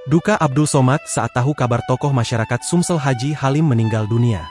Duka Abdul Somad saat tahu kabar tokoh masyarakat Sumsel Haji Halim meninggal dunia.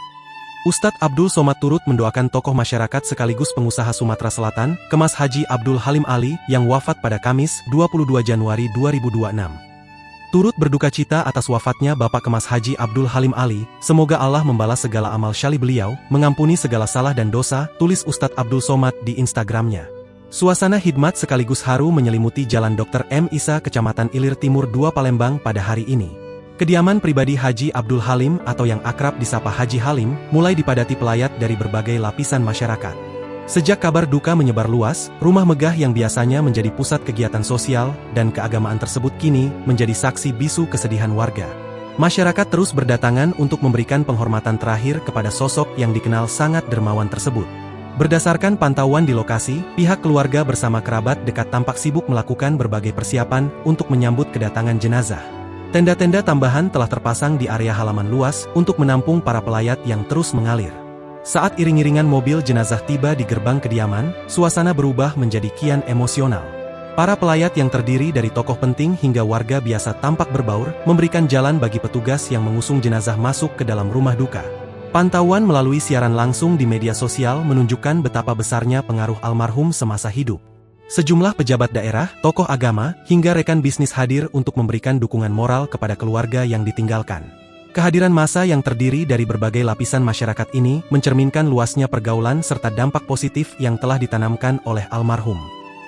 Ustadz Abdul Somad turut mendoakan tokoh masyarakat sekaligus pengusaha Sumatera Selatan, Kemas Haji Abdul Halim Ali, yang wafat pada Kamis, 22 Januari 2026. Turut berduka cita atas wafatnya Bapak Kemas Haji Abdul Halim Ali, semoga Allah membalas segala amal syali beliau, mengampuni segala salah dan dosa, tulis Ustadz Abdul Somad di Instagramnya. Suasana hikmat sekaligus haru menyelimuti Jalan Dr. M. Isa, Kecamatan Ilir Timur 2 Palembang pada hari ini. Kediaman pribadi Haji Abdul Halim atau yang akrab disapa Haji Halim, mulai dipadati pelayat dari berbagai lapisan masyarakat. Sejak kabar duka menyebar luas, rumah megah yang biasanya menjadi pusat kegiatan sosial dan keagamaan tersebut kini menjadi saksi bisu kesedihan warga. Masyarakat terus berdatangan untuk memberikan penghormatan terakhir kepada sosok yang dikenal sangat dermawan tersebut. Berdasarkan pantauan di lokasi, pihak keluarga bersama kerabat dekat tampak sibuk melakukan berbagai persiapan untuk menyambut kedatangan jenazah. Tenda-tenda tambahan telah terpasang di area halaman luas untuk menampung para pelayat yang terus mengalir. Saat iring-iringan mobil jenazah tiba di gerbang kediaman, suasana berubah menjadi kian emosional. Para pelayat yang terdiri dari tokoh penting hingga warga biasa tampak berbaur, memberikan jalan bagi petugas yang mengusung jenazah masuk ke dalam rumah duka. Pantauan melalui siaran langsung di media sosial menunjukkan betapa besarnya pengaruh almarhum semasa hidup. Sejumlah pejabat daerah, tokoh agama, hingga rekan bisnis hadir untuk memberikan dukungan moral kepada keluarga yang ditinggalkan. Kehadiran massa yang terdiri dari berbagai lapisan masyarakat ini mencerminkan luasnya pergaulan serta dampak positif yang telah ditanamkan oleh almarhum.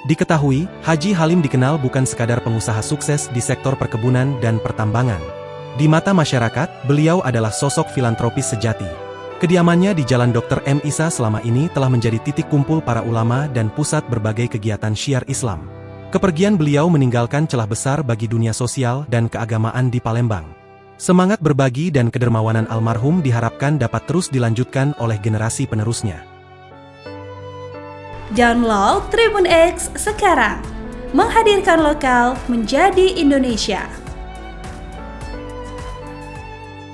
Diketahui, Haji Halim dikenal bukan sekadar pengusaha sukses di sektor perkebunan dan pertambangan. Di mata masyarakat, beliau adalah sosok filantropis sejati. Kediamannya di Jalan Dr. M. Isa selama ini telah menjadi titik kumpul para ulama dan pusat berbagai kegiatan syiar Islam. Kepergian beliau meninggalkan celah besar bagi dunia sosial dan keagamaan di Palembang. Semangat berbagi dan kedermawanan almarhum diharapkan dapat terus dilanjutkan oleh generasi penerusnya. Download Tribun X sekarang, menghadirkan lokal menjadi Indonesia.